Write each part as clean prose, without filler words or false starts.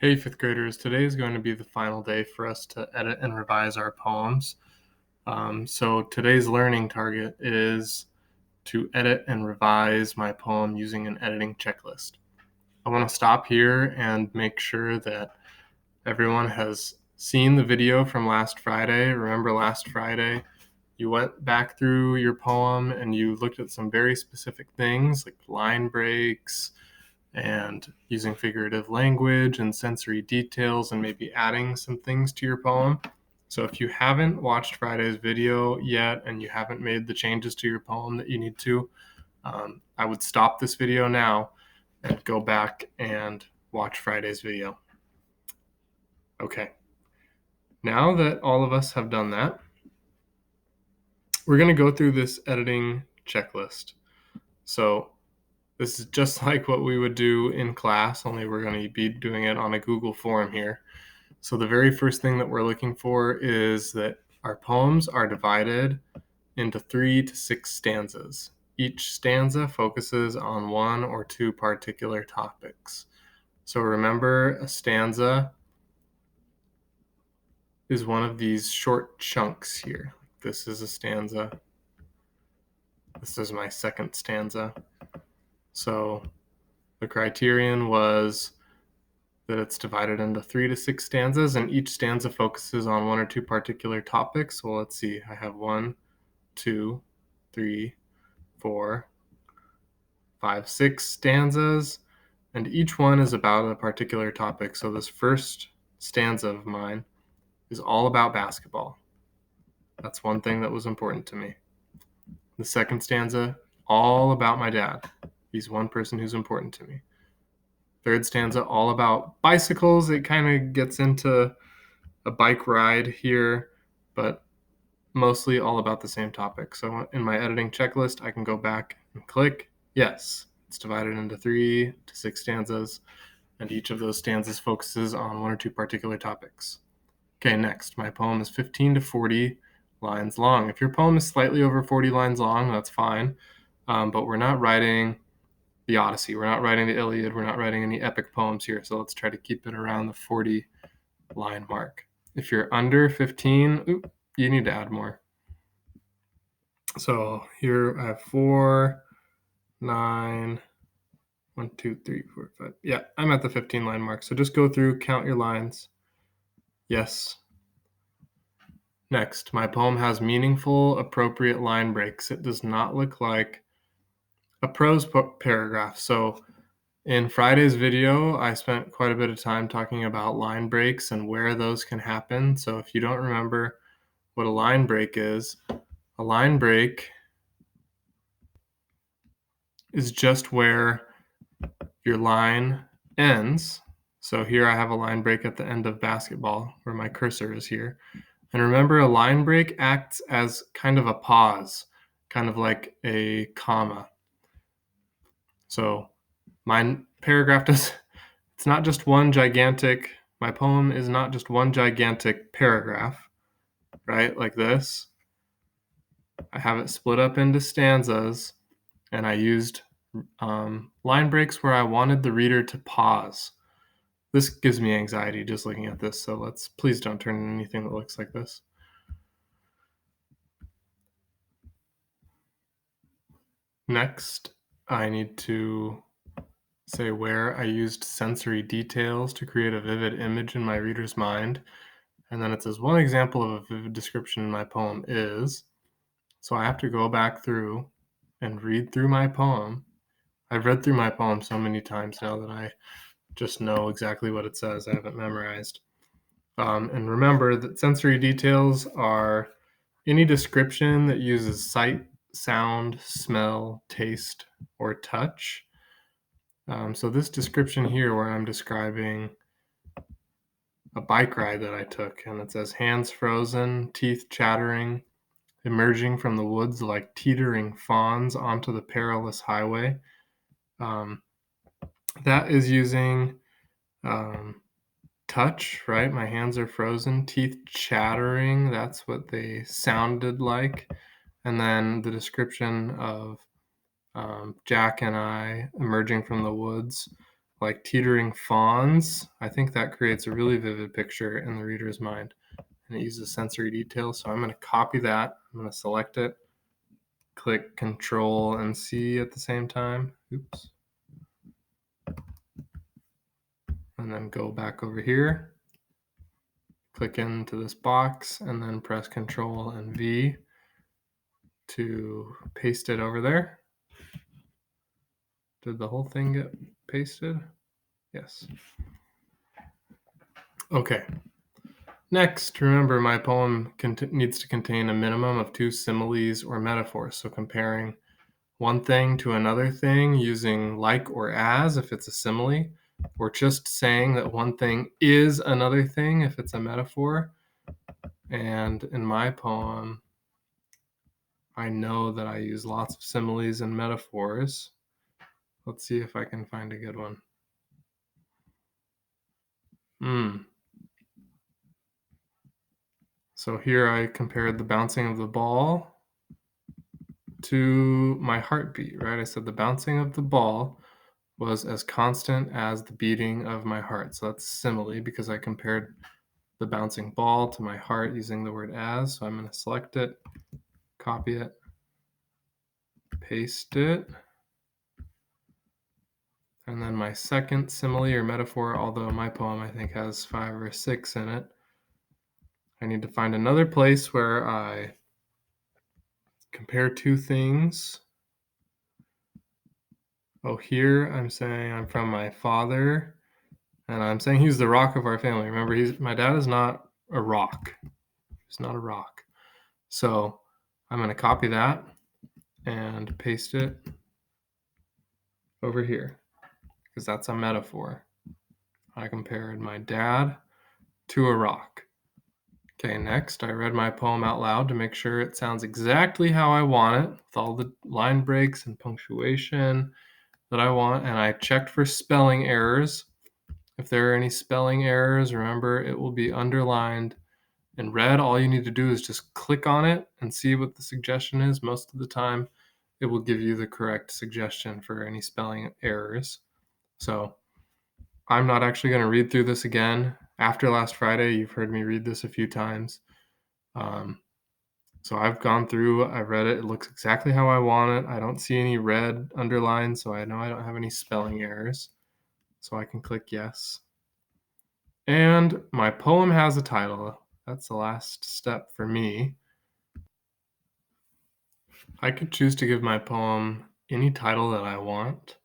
Hey, fifth graders, today is going to be the final day for us to edit and revise our poems. So today's learning target is to edit and revise my poem using an editing checklist. I want to stop here and make sure that everyone has seen the video from last Friday. Remember last Friday, you went back through your poem and you looked at some very specific things like line breaks, and using figurative language and sensory details and maybe adding some things to your poem. So if you haven't watched Friday's video yet and you haven't made the changes to your poem that you need to, I would stop this video now and go back and watch Friday's video. Okay, now that all of us have done that, we're going to go through this editing checklist. So this is just like what we would do in class, only we're going to be doing it on a Google form here. So the very first thing that we're looking for is that our poems are divided into 3 to 6 stanzas. Each stanza focuses on one or two particular topics. So remember, a stanza is one of these short chunks here. This is a stanza. This is my second stanza. So the criterion was that it's divided into 3 to 6 stanzas, and each stanza focuses on one or two particular topics. Well, let's see. I have 1, 2, 3, 4, 5, 6 stanzas, and each one is about a particular topic. So this first stanza of mine is all about basketball. That's one thing that was important to me. The second stanza, all about my dad. He's one person who's important to me. Third stanza, all about bicycles. It kind of gets into a bike ride here, but mostly all about the same topic. So in my editing checklist, I can go back and click, yes, it's divided into 3 to 6 stanzas, and each of those stanzas focuses on one or two particular topics. Okay, next, my poem is 15 to 40 lines long. If your poem is slightly over 40 lines long, that's fine, but we're not writing the Odyssey, we're not writing the Iliad, we're not writing any epic poems here, so let's try to keep it around the 40 line mark. If you're under 15, you need to add more. So here I have 4, 9, 1, 2, 3, 4, 5. Yeah, I'm at the 15 line mark. So just go through, count your lines. Yes. Next, my poem has meaningful, appropriate line breaks. It does not look like a prose paragraph. So in Friday's video, I spent quite a bit of time talking about line breaks and where those can happen. So if you don't remember what a line break is, a line break is just where your line ends. So here I have a line break at the end of basketball where my cursor is here. And remember, a line break acts as kind of a pause, kind of like a comma. So my paragraph it's not just one gigantic, my poem is not just one gigantic paragraph, right? Like this. I have it split up into stanzas, and I used line breaks where I wanted the reader to pause. This gives me anxiety just looking at this, so please don't turn in anything that looks like this. Next, I need to say where I used sensory details to create a vivid image in my reader's mind. And then it says one example of a vivid description in my poem is, so I have to go back through and read through my poem. I've read through my poem so many times now that I just know exactly what it says. I haven't memorized. And remember that sensory details are any description that uses sight, sound, smell, taste, or touch. So this description here where I'm describing a bike ride that I took, and it says hands frozen, teeth chattering, emerging from the woods like teetering fawns onto the perilous highway. That is using touch, right? My hands are frozen, teeth chattering, that's what they sounded like. And then the description of Jack and I emerging from the woods like teetering fawns, I think that creates a really vivid picture in the reader's mind. And it uses sensory detail. So I'm going to copy that. I'm going to select it, click Control and C at the same time. Oops. And then go back over here, click into this box, and then press Control and V to paste it over there. Did the whole thing get pasted? Yes. Okay. Next, remember my poem needs to contain a minimum of 2 similes or metaphors. So comparing one thing to another thing using like or as if it's a simile, or just saying that one thing is another thing if it's a metaphor. And in my poem, I know that I use lots of similes and metaphors. Let's see if I can find a good one. So here I compared the bouncing of the ball to my heartbeat, right? I said the bouncing of the ball was as constant as the beating of my heart. So that's simile because I compared the bouncing ball to my heart using the word as. So I'm going to select it, copy it, paste it. And then my second simile or metaphor, although my poem I think has 5 or 6 in it, I need to find another place where I compare two things. Oh, here I'm saying I'm from my father, and I'm saying he's the rock of our family. Remember, my dad is not a rock. He's not a rock. So I'm going to copy that and paste it over here because that's a metaphor. I compared my dad to a rock. Okay, next, I read my poem out loud to make sure it sounds exactly how I want it, with all the line breaks and punctuation that I want, and I checked for spelling errors. If there are any spelling errors, remember it will be underlined in red. All you need to do is just click on it and see what the suggestion is. Most of the time, it will give you the correct suggestion for any spelling errors. So I'm not actually going to read through this again. After last Friday, you've heard me read this a few times. So I've gone through, I've read it. It looks exactly how I want it. I don't see any red underlines, so I know I don't have any spelling errors. So I can click yes. And my poem has a title. That's the last step for me. I could choose to give my poem any title that I want.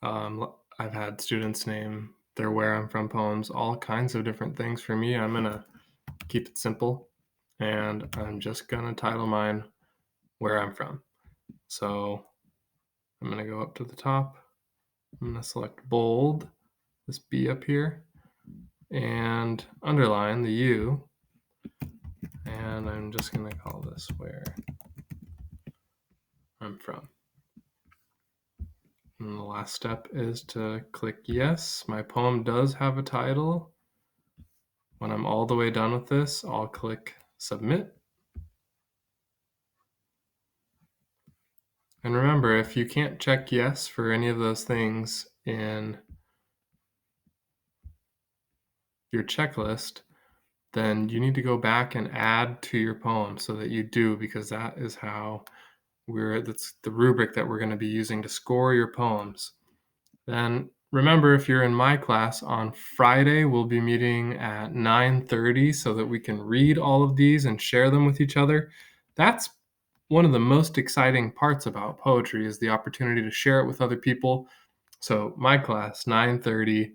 I've had students name their Where I'm From poems all kinds of different things. For me, I'm going to keep it simple, and I'm just going to title mine Where I'm From. So I'm going to go up to the top. I'm going to select bold, this B up here, and underline the U. And I'm just going to call this Where I'm From. And the last step is to click yes. My poem does have a title. When I'm all the way done with this, I'll click submit. And remember, if you can't check yes for any of those things in your checklist, then you need to go back and add to your poem so that you do, because that is how that's the rubric that we're going to be using to score your poems. Then remember, if you're in my class on Friday, we'll be meeting at 9:30 so that we can read all of these and share them with each other. That's one of the most exciting parts about poetry, is the opportunity to share it with other people. So my class, 9:30,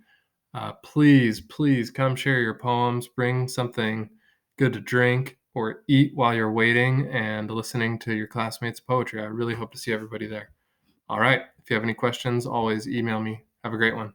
please come share your poems. Bring something good to drink or eat while you're waiting and listening to your classmates' poetry. I really hope to see everybody there. All right. If you have any questions, always email me. Have a great one.